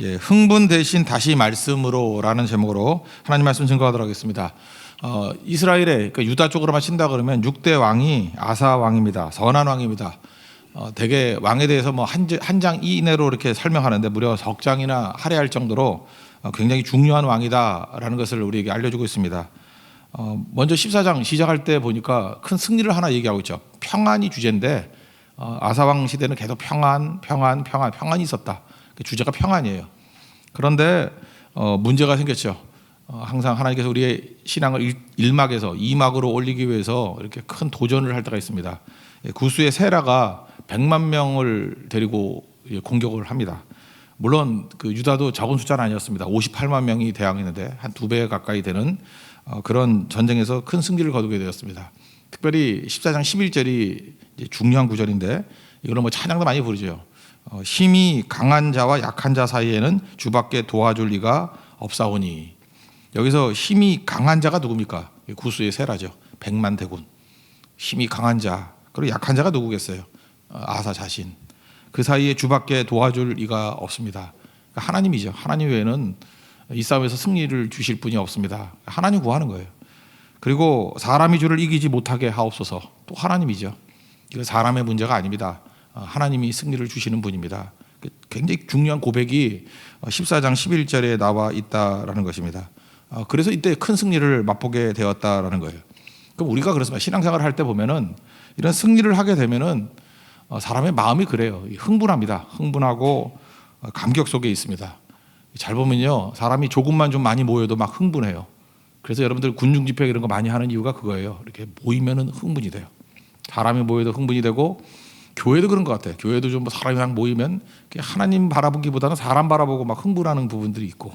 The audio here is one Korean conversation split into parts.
예, 흥분 대신 다시 말씀으로라는 제목으로 하나님 말씀 증거하도록 하겠습니다. 이스라엘의 그러니까 유다 쪽으로만 친다 그러면 6대 왕이 아사 왕입니다. 선한 왕입니다. 대개 왕에 대해서 뭐 한 장 이내로 이렇게 설명하는데 무려 석 장이나 할애할 정도로 굉장히 중요한 왕이다라는 것을 우리에게 알려주고 있습니다. 먼저 14장 시작할 때 보니까 큰 승리를 하나 얘기하고 있죠. 평안이 주제인데 아사 왕 시대는 계속 평안이 있었다. 주제가 평안이에요. 그런데 문제가 생겼죠. 항상 하나님께서 우리의 신앙을 1막에서 2막으로 올리기 위해서 이렇게 큰 도전을 할 때가 있습니다. 구스의 세라가 100만 명을 데리고 공격을 합니다. 물론 그 유다도 적은 숫자는 아니었습니다. 58만 명이 대항했는데 한 2배 가까이 되는 그런 전쟁에서 큰 승리를 거두게 되었습니다. 특별히 14장 11절이 중요한 구절인데 이거는 뭐 찬양도 많이 부르죠. 힘이 강한 자와 약한 자 사이에는 주밖에 도와줄 리가 없사오니. 여기서 힘이 강한 자가 누굽니까? 구스의 세라죠. 100만 대군. 힘이 강한 자. 그리고 약한 자가 누구겠어요? 아사 자신. 그 사이에 주밖에 도와줄 리가 없습니다. 그러니까 하나님이죠. 하나님 외에는 이 싸움에서 승리를 주실 분이 없습니다. 하나님 구하는 거예요. 그리고 사람이 주를 이기지 못하게 하옵소서. 또 하나님이죠. 이거 사람의 문제가 아닙니다. 하나님이 승리를 주시는 분입니다. 굉장히 중요한 고백이 14장 11절에 나와 있다라는 것입니다. 그래서 이때 큰 승리를 맛보게 되었다라는 거예요. 그럼 우리가 그렇습니다. 신앙생활을 할 때 보면은 이런 승리를 하게 되면은 사람의 마음이 그래요. 흥분합니다. 흥분하고 감격 속에 있습니다. 잘 보면요, 사람이 조금만 좀 많이 모여도 막 흥분해요. 그래서 여러분들 군중 집회 이런 거 많이 하는 이유가 그거예요. 이렇게 모이면은 흥분이 돼요. 사람이 모여도 흥분이 되고. 교회도 그런 것 같아요. 교회도 좀 사람이 막 모이면 하나님 바라보기보다는 사람 바라보고 막 흥분하는 부분들이 있고,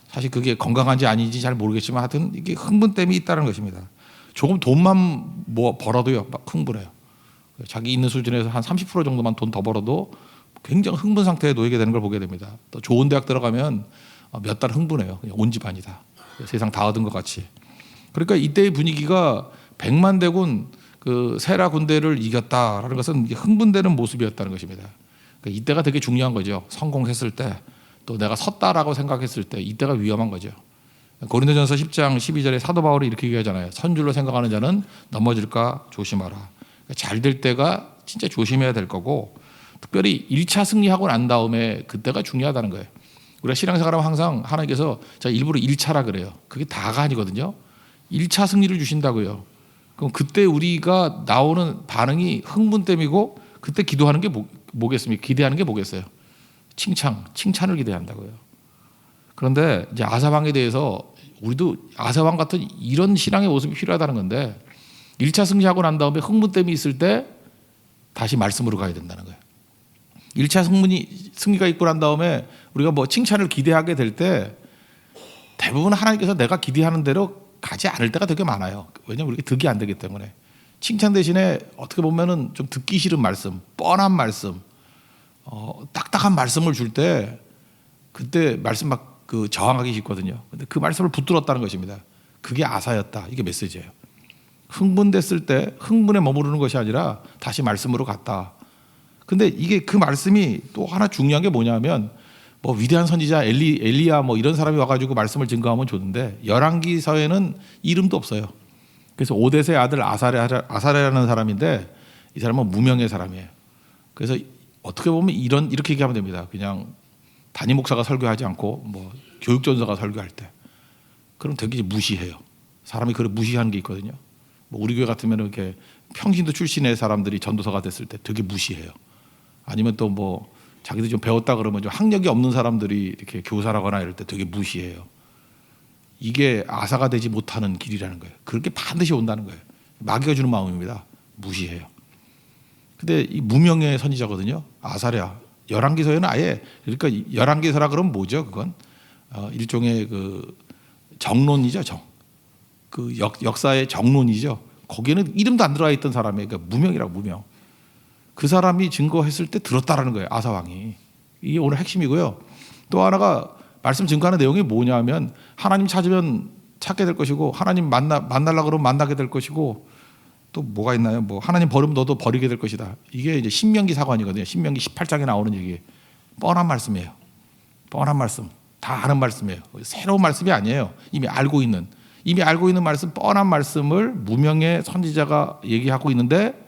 사실 그게 건강한지 아닌지 잘 모르겠지만 하여튼 이게 흥분 때문에 있다는 것입니다. 조금 돈만 뭐 벌어도요 막 흥분해요. 자기 있는 수준에서 한 30% 정도만 돈 더 벌어도 굉장히 흥분 상태에 놓이게 되는 걸 보게 됩니다. 또 좋은 대학 들어가면 몇 달 흥분해요. 온 집안이다. 세상 다 얻은 것 같이. 그러니까 이때의 분위기가 100만 대군 그 세라 군대를 이겼다라는 것은 흥분되는 모습이었다는 것입니다. 그러니까 이때가 되게 중요한 거죠. 성공했을 때, 또 내가 섰다라고 생각했을 때 이때가 위험한 거죠. 고린도전서 10장 12절에 사도 바울이 이렇게 얘기하잖아요. 선줄로 생각하는 자는 넘어질까 조심하라. 그러니까 잘 될 때가 진짜 조심해야 될 거고, 특별히 1차 승리하고 난 다음에 그때가 중요하다는 거예요. 우리가 신앙생활하면 항상 하나님께서 제가 일부러 1차라 그래요. 그게 다가 아니거든요. 1차 승리를 주신다고요. 그럼 그때 우리가 나오는 반응이 흥분 때문이고, 그때 기도하는 게 뭐겠습니까? 기대하는 게 뭐겠어요? 칭찬을 기대한다고요. 그런데 이제 아사왕에 대해서 우리도 아사왕 같은 이런 신앙의 모습이 필요하다는 건데, 1차 승리하고 난 다음에 흥분 때문에 있을 때 다시 말씀으로 가야 된다는 거예요. 1차 승리가 있고 난 다음에 우리가 뭐 칭찬을 기대하게 될 때 대부분 하나님께서 내가 기대하는 대로 가지 않을 때가 되게 많아요. 왜냐하면 우리가 득이 안 되기 때문에. 칭찬 대신에 어떻게 보면은 좀 듣기 싫은 말씀, 뻔한 말씀, 딱딱한 말씀을 줄 때 그때 말씀 막 저항하기 쉽거든요. 근데 그 말씀을 붙들었다는 것입니다. 그게 아사였다. 이게 메시지예요. 흥분됐을 때 흥분에 머무르는 것이 아니라 다시 말씀으로 갔다. 근데 이게 그 말씀이 또 하나 중요한 게 뭐냐면, 뭐 위대한 선지자 엘리야 뭐 이런 사람이 와가지고 말씀을 증거하면 좋은데, 열왕기서에는 이름도 없어요. 그래서 오뎃의 아들 아사레라는 사람인데 이 사람은 무명의 사람이에요. 그래서 어떻게 보면 이렇게 얘기하면 됩니다. 그냥 담임 목사가 설교하지 않고 뭐 교육전도사가 설교할 때 그럼 되게 무시해요. 사람이 그걸 무시하는 게 있거든요. 뭐 우리 교회 같으면 이렇게 평신도 출신의 사람들이 전도사가 됐을 때 되게 무시해요. 아니면 또 뭐 자기들 좀 배웠다 그러면 좀 학력이 없는 사람들이 이렇게 교사라거나 이럴 때 되게 무시해요. 이게 아사가 되지 못하는 길이라는 거예요. 그렇게 반드시 온다는 거예요. 마귀가 주는 마음입니다. 무시해요. 근데 이 무명의 선지자거든요. 아사랴. 열왕기서에는 아예, 그러니까 열왕기서라 그러면 뭐죠? 그건 일종의 그 정론이죠. 그 역사의 정론이죠. 거기에는 이름도 안 들어가 있던 사람이에요. 그러니까 무명이라고, 무명. 그 사람이 증거했을 때 들었다라는 거예요. 아사왕이. 이게 오늘 핵심이고요. 또 하나가 말씀 증거하는 내용이 뭐냐면, 하나님 찾으면 찾게 될 것이고, 하나님 만나려고 그러면 만나게 될 것이고, 또 뭐가 있나요? 뭐 하나님 버리면 너도 버리게 될 것이다. 이게 이제 신명기 사관이거든요. 신명기 18장에 나오는 얘기. 뻔한 말씀이에요. 뻔한 말씀, 다 아는 말씀이에요. 새로운 말씀이 아니에요. 이미 알고 있는 말씀, 뻔한 말씀을 무명의 선지자가 얘기하고 있는데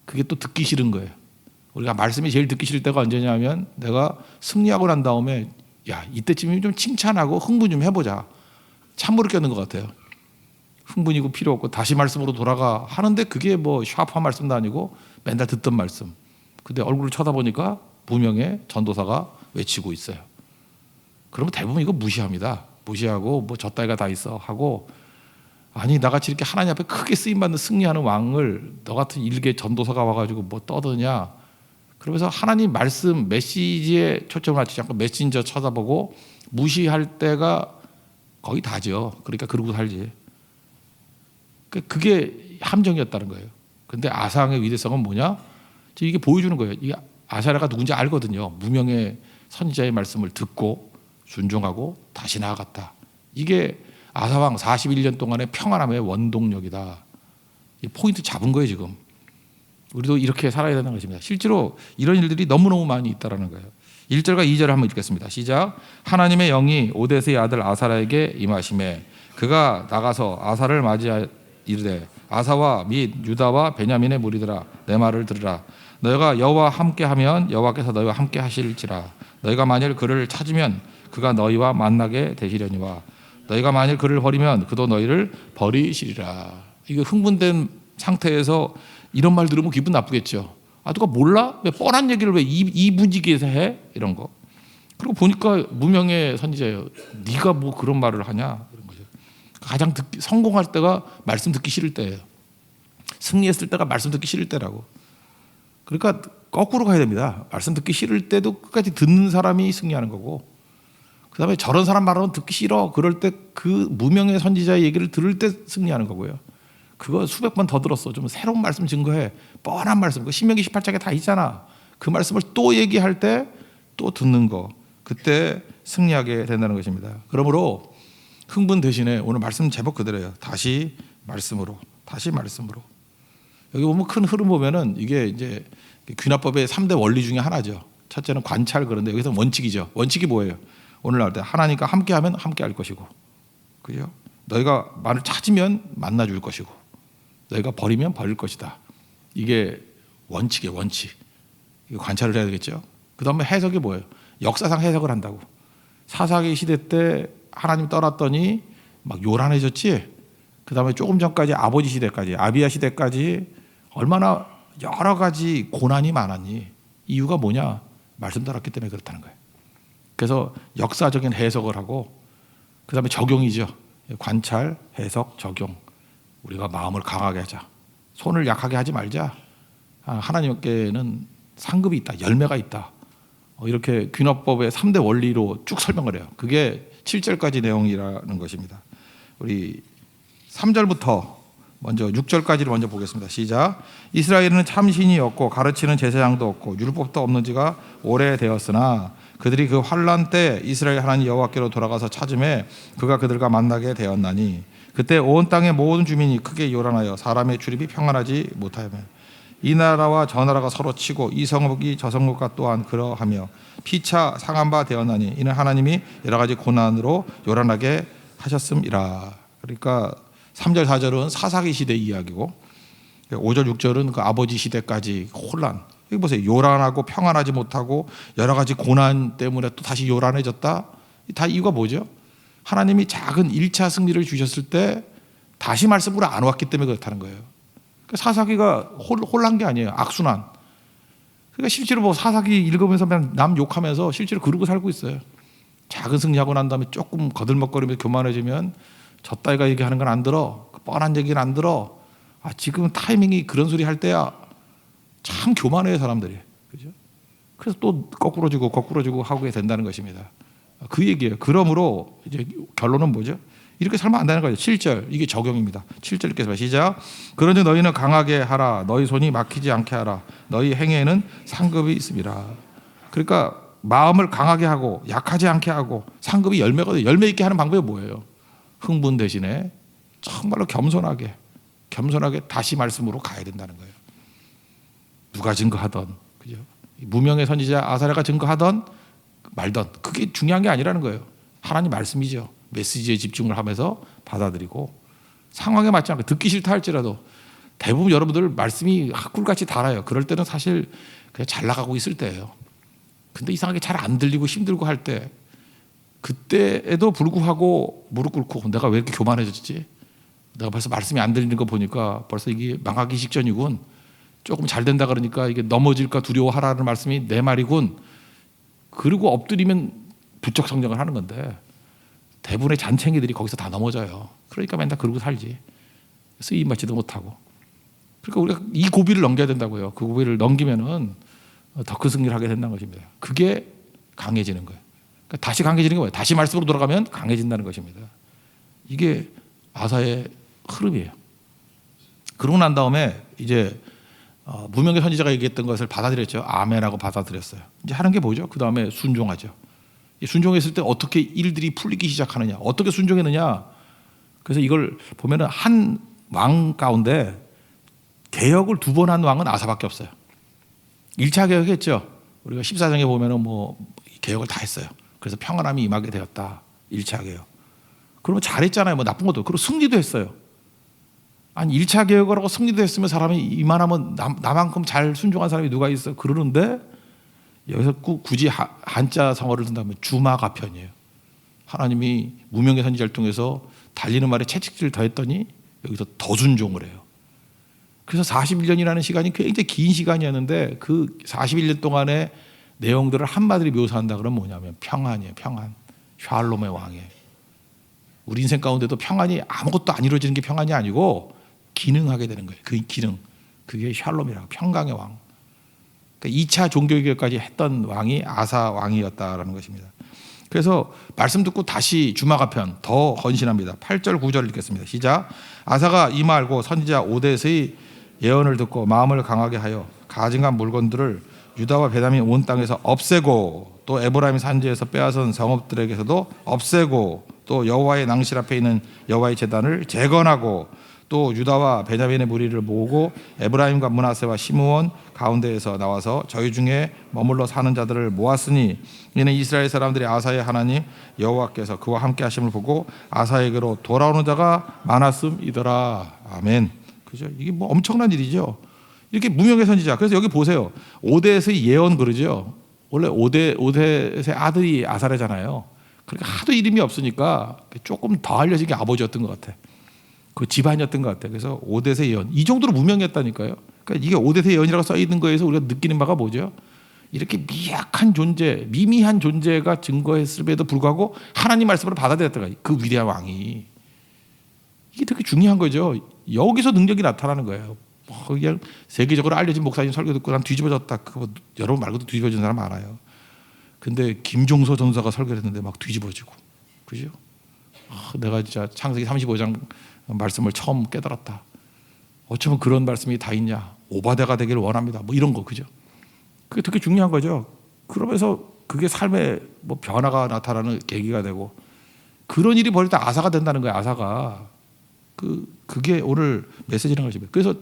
그게 또 듣기 싫은 거예요. 우리가 말씀이 제일 듣기 싫을 때가 언제냐면 내가 승리하고 난 다음에 야, 이때쯤이면 좀 칭찬하고 흥분 좀 해보자. 찬물을 껴는 것 같아요. 흥분이고 필요 없고 다시 말씀으로 돌아가 하는데 그게 뭐 샤프한 말씀도 아니고 맨날 듣던 말씀. 근데 얼굴을 쳐다보니까 무명의 전도사가 외치고 있어요. 그러면 대부분 이거 무시합니다. 무시하고 뭐 저 따위가 다 있어 하고, 아니 나같이 이렇게 하나님 앞에 크게 쓰임받는 승리하는 왕을 너 같은 일개 전도사가 와가지고 뭐 떠드냐. 그러면서 하나님 말씀 메시지에 초점을 맞추지 않고 메신저 쳐다보고 무시할 때가 거의 다죠. 그러니까 그러고 살지. 그게 함정이었다는 거예요. 근데 아사왕의 위대성은 뭐냐? 이게 보여주는 거예요. 이게 아사랴가 누군지 알거든요. 무명의 선지자의 말씀을 듣고 순종하고 다시 나아갔다. 이게 아사왕 41년 동안의 평안함의 원동력이다. 이 포인트 잡은 거예요 지금. 우리도 이렇게 살아야 되는 것입니다. 실제로 이런 일들이 너무너무 많이 있다는 거예요. 1절과 2절을 한번 읽겠습니다. 시작. 하나님의 영이 오데스의 아들 아사랴에게 임하심에 그가 나가서 아사를 맞이하 이르되 아사와 및 유다와 베냐민의 무리들아 내 말을 들으라. 너희가 여호와 함께하면 여호와께서 너희와 함께 하실지라. 너희가 만일 그를 찾으면 그가 너희와 만나게 되시려니와 너희가 만일 그를 버리면 그도 너희를 버리시리라. 이거 흥분된 상태에서 이런 말 들으면 기분 나쁘겠죠. 아 누가 몰라? 왜 뻔한 얘기를 왜 이 분위기에서 해? 이런 거. 그리고 보니까 무명의 선지자예요. 네가 뭐 그런 말을 하냐? 이런 거죠. 가장 성공할 때가 말씀 듣기 싫을 때예요. 승리했을 때가 말씀 듣기 싫을 때라고. 그러니까 거꾸로 가야 됩니다. 말씀 듣기 싫을 때도 끝까지 듣는 사람이 승리하는 거고, 그 다음에 저런 사람 말은 듣기 싫어. 그럴 때 그 무명의 선지자의 얘기를 들을 때 승리하는 거고요. 그거 수백 번 더 들었어. 좀 새로운 말씀 증거해. 뻔한 말씀. 그 신명기 18장에 다 있잖아. 그 말씀을 또 얘기할 때 또 듣는 거. 그때 승리하게 된다는 것입니다. 그러므로 흥분 대신에 오늘 말씀 제법 그대로예요. 다시 말씀으로. 다시 말씀으로. 여기 보면 큰 흐름 보면은 이게 이제 귀납법의 3대 원리 중에 하나죠. 첫째는 관찰. 그런데 여기서 원칙이죠. 원칙이 뭐예요? 오늘 나올 때 하나님과 함께하면 함께할 것이고, 그죠? 너희가 만을 찾으면 만나줄 것이고, 너희가 버리면 버릴 것이다. 이게 원칙이에요. 원칙. 이거 관찰을 해야 되겠죠. 그 다음에 해석이 뭐예요? 역사상 해석을 한다고. 사사기 시대 때 하나님 떠났더니 막 요란해졌지. 그 다음에 조금 전까지 아버지 시대까지, 아비야 시대까지 얼마나 여러 가지 고난이 많았니? 이유가 뭐냐? 말씀 따랐기 때문에 그렇다는 거예요. 그래서 역사적인 해석을 하고, 그 다음에 적용이죠. 관찰, 해석, 적용. 우리가 마음을 강하게 하자. 손을 약하게 하지 말자. 하나님께는 상급이 있다. 열매가 있다. 이렇게 귀납법의 3대 원리로 쭉 설명을 해요. 그게 7절까지 내용이라는 것입니다. 우리 3절부터 먼저 6절까지를 먼저 보겠습니다. 시작. 이스라엘은 참신이 없고 가르치는 제사장도 없고 율법도 없는 지가 오래되었으나 그들이 그 환난 때 이스라엘 하나님 여호와께로 돌아가서 찾음에 그가 그들과 만나게 되었나니 그때 온 땅의 모든 주민이 크게 요란하여 사람의 출입이 평안하지 못하며 이 나라와 저 나라가 서로 치고 이 성읍이 저 성읍과 또한 그러하며 피차 상한 바 되었나니 이는 하나님이 여러 가지 고난으로 요란하게 하셨음이라. 그러니까 3절 4절은 사사기 시대 이야기고 5절 6절은 그 아버지 시대까지 혼란. 여기 보세요. 요란하고 평안하지 못하고 여러 가지 고난 때문에 또 다시 요란해졌다. 다 이유가 뭐죠? 하나님이 작은 1차 승리를 주셨을 때 다시 말씀으로 안 왔기 때문에 그렇다는 거예요. 그러니까 사사기가 혼란 게 아니에요. 악순환. 그러니까 실제로 뭐 사사기 읽으면서 그냥 남 욕하면서 실제로 그러고 살고 있어요. 작은 승리하고 난 다음에 조금 거들먹거리면서 교만해지면 저 따위가 얘기하는 건 안 들어. 뻔한 얘기는 안 들어. 아, 지금 타이밍이 그런 소리 할 때야. 참 교만해요, 사람들이. 그죠? 그래서 또 거꾸로 주고 하게 된다는 것입니다. 그 얘기예요. 그러므로 이제 결론은 뭐죠? 이렇게 살면 안 되는 거죠. 7절. 이게 적용입니다. 7절 읽겠습니다. 시작. 그러니 너희는 강하게 하라. 너희 손이 막히지 않게 하라. 너희 행위에는 상급이 있습니다. 그러니까 마음을 강하게 하고 약하지 않게 하고 상급이 열매거든요. 열매 있게 하는 방법이 뭐예요? 흥분 대신에 정말로 겸손하게 다시 말씀으로 가야 된다는 거예요. 누가 증거하던, 그죠? 무명의 선지자 아사랴가 증거하던 말던 그게 중요한 게 아니라는 거예요. 하나님 말씀이죠. 메시지에 집중을 하면서 받아들이고 상황에 맞지 않고 듣기 싫다 할지라도 대부분 여러분들 말씀이 꿀같이 달아요. 그럴 때는 사실 그냥 잘 나가고 있을 때예요. 근데 이상하게 잘 안 들리고 힘들고 할 때 그때에도 불구하고 무릎 꿇고 내가 왜 이렇게 교만해졌지? 내가 벌써 말씀이 안 들리는 거 보니까 벌써 이게 망하기 직전이군. 조금 잘 된다 그러니까 이게 넘어질까 두려워하라는 말씀이 내 말이군. 그리고 엎드리면 부쩍 성장을 하는 건데 대부분의 잔챙이들이 거기서 다 넘어져요. 그러니까 맨날 그러고 살지. 쓰임 받지도 못하고. 그러니까 우리가 이 고비를 넘겨야 된다고요. 그 고비를 넘기면은 더 큰 승리를 하게 된다는 것입니다. 그게 강해지는 거예요. 그러니까 다시 강해지는 게 뭐예요? 다시 말씀으로 돌아가면 강해진다는 것입니다. 이게 아사의 흐름이에요. 그러고 난 다음에 이제 무명의 선지자가 얘기했던 것을 받아들였죠. 아멘하고 받아들였어요. 이제 하는 게 뭐죠? 그 다음에 순종하죠. 순종했을 때 어떻게 일들이 풀리기 시작하느냐, 어떻게 순종했느냐. 그래서 이걸 보면은 한 왕 가운데 개혁을 2번 한 왕은 아사밖에 없어요. 1차 개혁했죠. 우리가 14장에 보면은 뭐 개혁을 다 했어요. 그래서 평안함이 임하게 되었다. 1차 개혁. 그러면 잘했잖아요. 뭐 나쁜 것도. 그리고 승리도 했어요. 아니 1차 개혁을 하고 승리도 했으면 사람이 이만하면 나만큼 잘 순종한 사람이 누가 있어? 그러는데 여기서 굳이 한자 성어를 든다면 주마가편이에요. 하나님이 무명의 선지자를 통해서 달리는 말에 채찍질을 더했더니 여기서 더 순종을 해요. 그래서 41년이라는 시간이 굉장히 긴 시간이었는데 그 41년 동안의 내용들을 한마디로 묘사한다 그러면 뭐냐면 평안이에요. 평안. 샬롬의 왕이에요. 우리 인생 가운데도 평안이 아무것도 안 이루어지는 게 평안이 아니고 기능하게 되는 거예요. 그 기능. 그게 샬롬이라고. 평강의 왕. 그러니까 2차 종교개혁까지 했던 왕이 아사 왕이었다라는 것입니다. 그래서 말씀 듣고 다시 주마가편 더 헌신합니다. 8절 9절 읽겠습니다. 시작. 아사가 이 말고 선지자 오뎃의 예언을 듣고 마음을 강하게 하여 가증한 물건들을 유다와 베냐민 온 땅에서 없애고 또 에브라임 산지에서 빼앗은 성읍들에게서도 없애고 또 여호와의 낭실 앞에 있는 여호와의 제단을 재건하고 또 유다와 베냐민의 무리를 모으고 에브라임과 므낫세와 시므온 가운데에서 나와서 저희 중에 머물러 사는 자들을 모았으니 이는 이스라엘 사람들이 아사의 하나님 여호와께서 그와 함께 하심을 보고 아사에게로 돌아오는 자가 많았음이더라. 아멘. 그죠? 이게 뭐 엄청난 일이죠. 이렇게 무명의 선지자. 그래서 여기 보세요. 오뎃의 예언 그러죠. 원래 오뎃의 아들이 아사레잖아요. 그러니까 하도 이름이 없으니까 조금 더 알려진 게 아버지였던 것 같아. 그 집안이었던 것 같아요. 그래서 오뎃의 예언. 이 정도로 무명했다니까요. 그러니까 이게 오뎃의 예언이라고 써 있는 거에서 우리가 느끼는 바가 뭐죠? 이렇게 미약한 존재, 미미한 존재가 증거했음에도 불구하고 하나님 말씀을 받아들였다가 그 위대한 왕이 이게 되게 중요한 거죠. 여기서 능력이 나타나는 거예요. 그냥 세계적으로 알려진 목사님 설교 듣고 난 뒤집어졌다. 그거 여러분 말고도 뒤집어진 사람 많아요. 근데 김종서 전사가 설교를 했는데 막 뒤집어지고, 그죠? 내가 진짜 창세기 35장 말씀을 처음 깨달았다. 어쩌면 그런 말씀이 다 있냐? 오바데가 되기를 원합니다. 뭐 이런 거, 그죠? 그게 되게 중요한 거죠. 그러면서 그게 삶의 뭐 변화가 나타나는 계기가 되고 그런 일이 벌일 때 아사가 된다는 거예요. 아사가 그게 오늘 메시지라는 것입니다. 그래서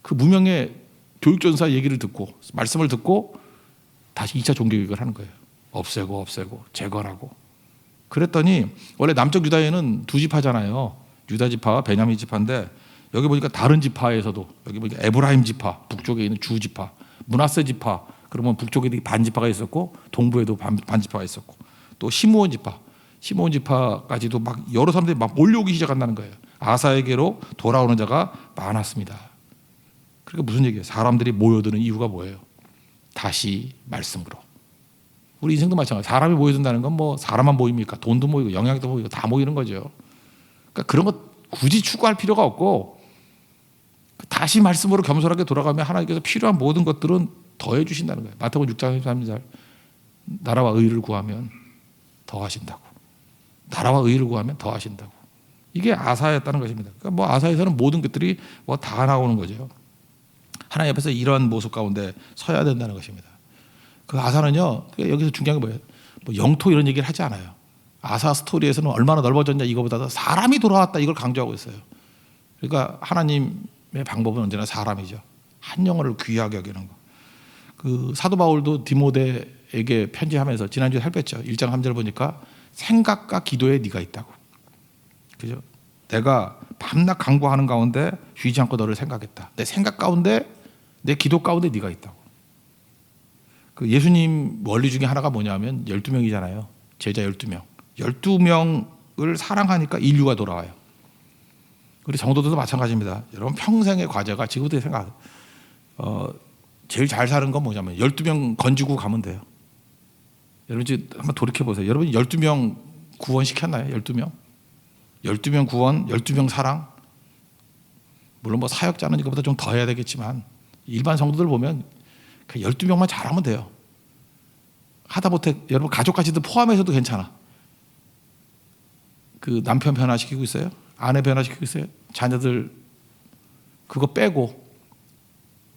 그 무명의 교육전사 얘기를 듣고 말씀을 듣고 다시 2차 종교개혁을 하는 거예요. 없애고 재건하고. 그랬더니 원래 남쪽 유다에는 2지파잖아요. 유다 지파와 베냐민 지파인데 여기 보니까 다른 지파에서도 여기 보니까 에브라임 지파 북쪽에 있는 주 지파, 므낫세 지파 그러면 북쪽에 반 지파가 있었고 동부에도 반 지파가 있었고 또 시므온 지파까지도 막 여러 사람들이 막 몰려오기 시작한다는 거예요. 아사에게로 돌아오는 자가 많았습니다. 그러니까 무슨 얘기예요? 사람들이 모여드는 이유가 뭐예요? 다시 말씀으로. 우리 인생도 마찬가지. 사람이 모여든다는 건 뭐 사람만 모입니까? 돈도 모이고 영향도 모이고 다 모이는 거죠. 그러니까 그런 것 굳이 추구할 필요가 없고 다시 말씀으로 겸손하게 돌아가면 하나님께서 필요한 모든 것들은 더해 주신다는 거예요. 마태복음 6장 13절 나라와 의를 구하면 더 하신다고. 나라와 의를 구하면 더 하신다고. 이게 아사였다는 것입니다. 그러니까 뭐 아사에서는 모든 것들이 뭐 다 나오는 거죠. 하나님 앞에서 이러한 모습 가운데 서야 된다는 것입니다. 그 아사는요, 여기서 중요한 게 뭐예요? 뭐 영토 이런 얘기를 하지 않아요. 아사 스토리에서는 얼마나 넓어졌냐 이거보다도 사람이 돌아왔다 이걸 강조하고 있어요. 그러니까 하나님의 방법은 언제나 사람이죠. 한 영혼을 귀하게 여기는 거. 그 사도 바울도 디모데 디모데에게 편지하면서 지난주에 살폈죠. 1장 3절 보니까 생각과 기도에 네가 있다고. 그죠? 내가 밤낮 강구하는 가운데 쉬지 않고 너를 생각했다. 내 생각 가운데, 내 기도 가운데 네가 있다고. 그 예수님 원리 중에 하나가 뭐냐면 12명이잖아요. 제자 12명. 12명을 사랑하니까 인류가 돌아와요. 우리 성도들도 마찬가지입니다. 여러분 평생의 과제가 지금부터 생각. 제일 잘 사는 건 뭐냐면 12명 건지고 가면 돼요. 여러분 이제 한번 돌이켜 보세요. 여러분 12명 구원시켰나요? 12명? 12명 구원, 12명 사랑. 물론 뭐 사역자는 이거보다 좀 더 해야 되겠지만 일반 성도들 보면 12명만 잘하면 돼요. 하다못해 여러분 가족까지도 포함해서도 괜찮아. 그 남편 변화시키고 있어요? 아내 변화시키고 있어요? 자녀들 그거 빼고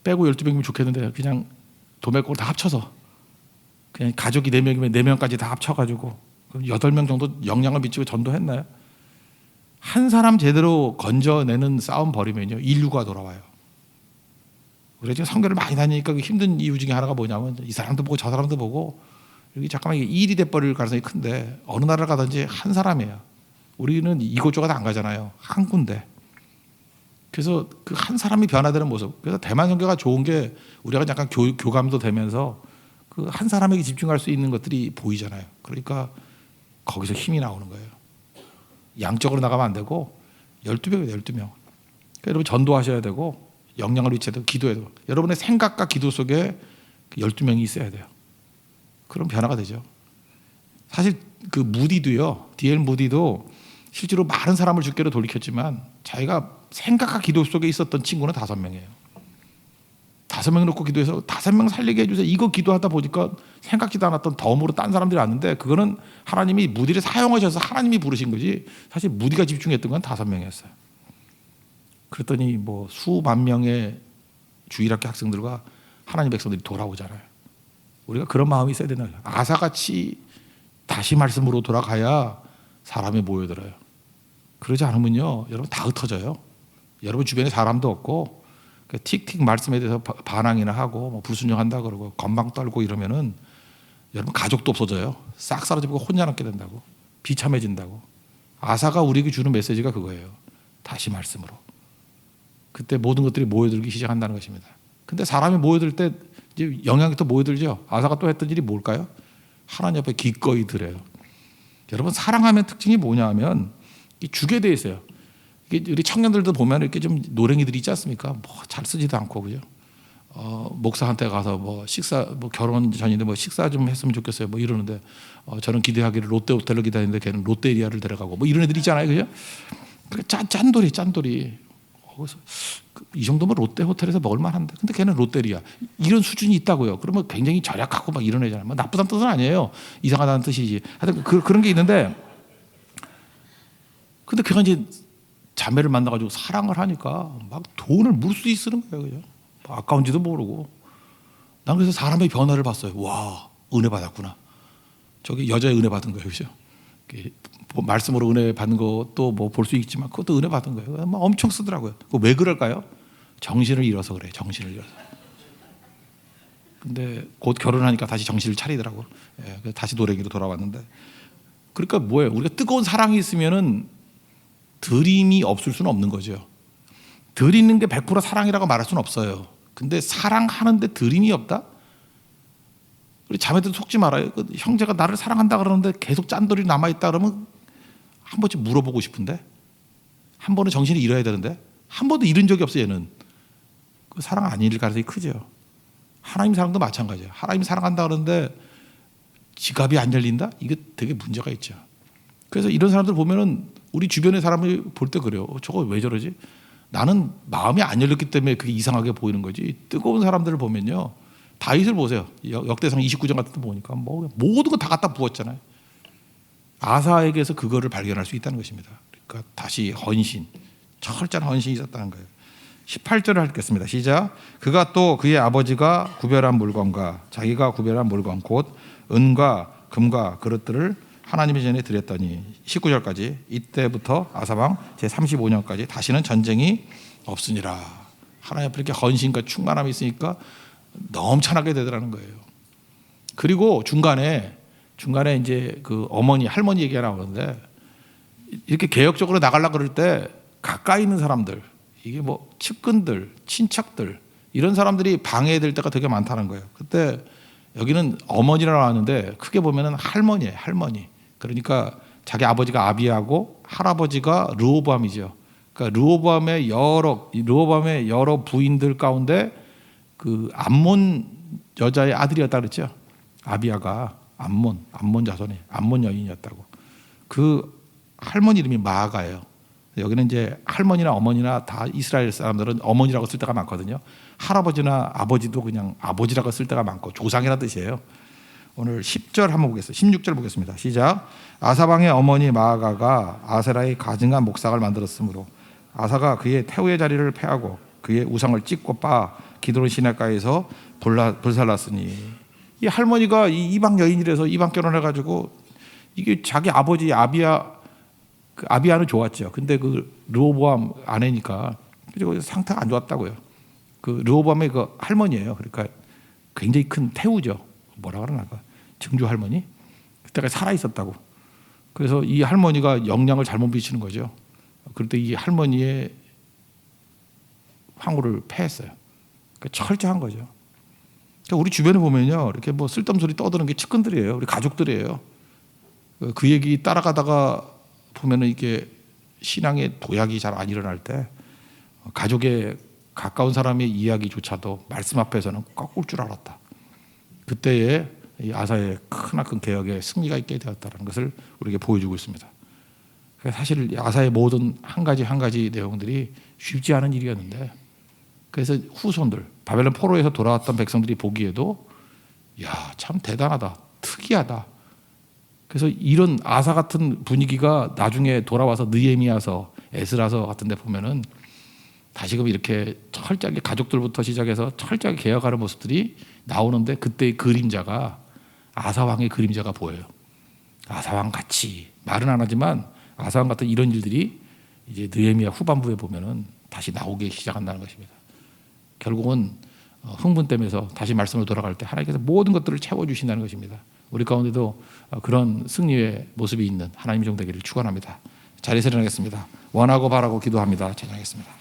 12명이면 좋겠는데 그냥 도매꼴 다 합쳐서 그냥 가족이 4명이면 4명까지 다 합쳐가지고 8명 정도 영향을 미치고 전도했나요? 한 사람 제대로 건져내는 싸움 벌이면요 인류가 돌아와요. 우리가 지금 선교를 많이 다니니까 힘든 이유 중에 하나가 뭐냐면 이 사람도 보고 저 사람도 보고 여기 잠깐만 이게 일이 돼버릴 가능성이 큰데 어느 나라를 가든지 한 사람이에요. 우리는 이곳저곳 안 가잖아요. 한 군데. 그래서 그 한 사람이 변화되는 모습. 그래서 대만 선교가 좋은 게 우리가 약간 교감도 되면서 그 한 사람에게 집중할 수 있는 것들이 보이잖아요. 그러니까 거기서 힘이 나오는 거예요. 양적으로 나가면 안 되고 12명이에요. 12명. 그러니까 여러분 전도하셔야 되고 영향을 미쳐야 되고 기도해야 되고 여러분의 생각과 기도 속에 12명이 있어야 돼요. 그럼 변화가 되죠. 사실 그 무디도요. D.L. 무디도 실제로 많은 사람을 주께로 돌이켰지만 자기가 생각과 기도 속에 있었던 친구는 5명이에요. 5명 놓고 기도해서 5명 살리게 해주세요. 이거 기도하다 보니까 생각지도 않았던 덤으로 딴 사람들이 왔는데 그거는 하나님이 무디를 사용하셔서 하나님이 부르신 거지 사실 무디가 집중했던 건 5명이었어요. 그랬더니 뭐 수만 명의 주일학교 학생들과 하나님 백성들이 돌아오잖아요. 우리가 그런 마음이 있어야 되는 거예요. 아사같이 다시 말씀으로 돌아가야 사람이 모여들어요. 그러지 않으면요 여러분 다 흩어져요. 여러분 주변에 사람도 없고 틱틱 말씀에 대해서 반항이나 하고 뭐 불순종한다 그러고 건방 떨고 이러면은 여러분 가족도 없어져요. 싹 사라지고 혼자 남게 된다고. 비참해진다고. 아사가 우리에게 주는 메시지가 그거예요. 다시 말씀으로. 그때 모든 것들이 모여들기 시작한다는 것입니다. 근데 사람이 모여들 때 이제 영향이 또 모여들죠. 아사가 또 했던 일이 뭘까요? 하나님 앞에 기꺼이 드려요. 여러분 사랑하면 특징이 뭐냐 하면 주게 돼 있어요. 우리 청년들도 보면 이렇게 좀 노랭이들이 있지 않습니까? 뭐 잘 쓰지도 않고 그죠? 목사한테 가서 뭐 식사 뭐 결혼 전인데 뭐 식사 좀 했으면 좋겠어요. 뭐 이러는데 저는 기대하기를 롯데 호텔을 기다리는데 걔는 롯데리아를 데려가고 뭐 이런 애들 있잖아요, 그죠? 그 짠돌이. 그래서 이 정도면 롯데 호텔에서 먹을 만한데, 근데 걔는 롯데리아 이런 수준이 있다고요. 그러면 굉장히 절약하고 막 이런 애잖아요. 뭐 나쁘다는 뜻은 아니에요. 이상하다는 뜻이지. 하여튼 그런 게 있는데, 근데 걔가 이제 자매를 만나가지고 사랑을 하니까 막 돈을 무수히 쓰는 거예요. 그죠? 아까운지도 모르고. 난 그래서 사람의 변화를 봤어요. 와, 은혜 받았구나. 저기 여자의 은혜 받은 거예요. 그죠? 말씀으로 은혜 받는 것도 뭐 볼 수 있지만 그것도 은혜 받은 거예요. 막 엄청 쓰더라고요. 왜 그럴까요? 정신을 잃어서 그래요. 정신을 잃어서. 근데 곧 결혼하니까 다시 정신을 차리더라고. 예, 다시 노랭이로 돌아왔는데. 그러니까 뭐예요? 우리가 뜨거운 사랑이 있으면은 드림이 없을 수는 없는 거죠. 드리는 게 100% 사랑이라고 말할 수는 없어요. 근데 사랑하는데 드림이 없다? 우리 자매들 속지 말아요. 형제가 나를 사랑한다 그러는데 계속 짠돌이 남아있다 그러면 한 번쯤 물어보고 싶은데, 한 번은 정신을 잃어야 되는데 한 번도 잃은 적이 없어요. 얘는 그 사랑 안 잃을 가능성이 크죠. 하나님 사랑도 마찬가지예요. 하나님 사랑한다 그러는데 지갑이 안 열린다? 이게 되게 문제가 있죠. 그래서 이런 사람들 보면은 우리 주변의 사람을 볼 때 그래요. 저거 왜 저러지? 나는 마음이 안 열렸기 때문에 그게 이상하게 보이는 거지. 뜨거운 사람들을 보면요, 다윗을 보세요. 역대상 29장 같은 데 보니까 뭐 모든 거 다 갖다 부었잖아요. 아사에게서 그거를 발견할 수 있다는 것입니다. 그러니까 다시 헌신, 철저한 헌신이 있었다는 거예요. 18절을 읽겠습니다. 시작. 그가 또 그의 아버지가 구별한 물건과 자기가 구별한 물건 곧 은과 금과 그릇들을 하나님의 전에 드렸더니 19절까지 이때부터 아사왕 제35년까지 다시는 전쟁이 없으니라. 하나님 앞에 이렇게 헌신과 충만함이 있으니까 넘쳐나게 되더라는 거예요. 그리고 중간에 이제 그 어머니 할머니 얘기가 나오는데 이렇게 개혁적으로 나가려고 그럴 때 가까이 있는 사람들, 이게 뭐 측근들, 친척들 이런 사람들이 방해될 때가 되게 많다는 거예요. 그때 여기는 어머니라고 하는데 크게 보면은 할머니예요, 할머니. 그러니까 자기 아버지가 아비야고 할아버지가 르호보암이죠. 그러니까 르호보암의 여러 부인들 가운데 그 암몬 여자의 아들이었다 그랬죠. 아비야가 암몬 자손이 암몬 여인이었다고. 그 할머니 이름이 마아가예요. 여기는 이제 할머니나 어머니나 다 이스라엘 사람들은 어머니라고 쓸 때가 많거든요. 할아버지나 아버지도 그냥 아버지라고 쓸 때가 많고 조상이라는 뜻이에요. 오늘 10절 한번 보겠습니다. 16절 보겠습니다. 시작. 아사방의 어머니 마아가가 아세라의 가증한 목상을 만들었으므로 아사가 그의 태우의 자리를 패하고 그의 우상을 찢고 빻아 기드론 시내가에서 불살랐으니, 이 할머니가 이 이방 여인이라서 이방 결혼해가지고 이게 자기 아버지 아비야는 좋았죠. 근데 그 르호보암 아내니까 그리고 상태가 안 좋았다고요. 그 르호보암의 그 할머니예요. 그러니까 굉장히 큰 태우죠. 뭐라 그러나 증조 할머니 그때까지 살아 있었다고. 그래서 이 할머니가 영향을 잘못 미치는 거죠. 그럴 때 이 할머니의 황후를 패했어요. 그러니까 철저한 거죠. 그러니까 우리 주변에 보면요, 이렇게 뭐 쓸데없는 소리 떠드는 게 측근들이에요. 우리 가족들이에요. 그 얘기 따라가다가 보면은 이게 신앙의 도약이 잘 안 일어날 때 가족의 가까운 사람의 이야기조차도 말씀 앞에서는 꺾을 줄 알았다. 그때에 이 아사의 크나큰 개혁에 승리가 있게 되었다는 것을 우리에게 보여주고 있습니다. 사실 아사의 모든 한 가지 내용들이 쉽지 않은 일이었는데, 그래서 후손들 바벨론 포로에서 돌아왔던 백성들이 보기에도 야, 참 대단하다, 특이하다. 그래서 이런 아사 같은 분위기가 나중에 돌아와서 느헤미야서, 에스라서 같은 데 보면은 다시금 이렇게 철저하게 가족들부터 시작해서 철저하게 개혁하는 모습들이 나오는데, 그때의 그림자가 아사왕의 그림자가 보여요. 아사왕 같이 말은 안 하지만 아사왕 같은 이런 일들이 이제 느헤미야 후반부에 보면은 다시 나오기 시작한다는 것입니다. 결국은 흥분되면서 다시 말씀으로 돌아갈 때 하나님께서 모든 것들을 채워주신다는 것입니다. 우리 가운데도 그런 승리의 모습이 있는 하나님의 종 되기를 축원합니다. 자리에서 일어나겠습니다. 원하고 바라고 기도합니다. 찬양하겠습니다.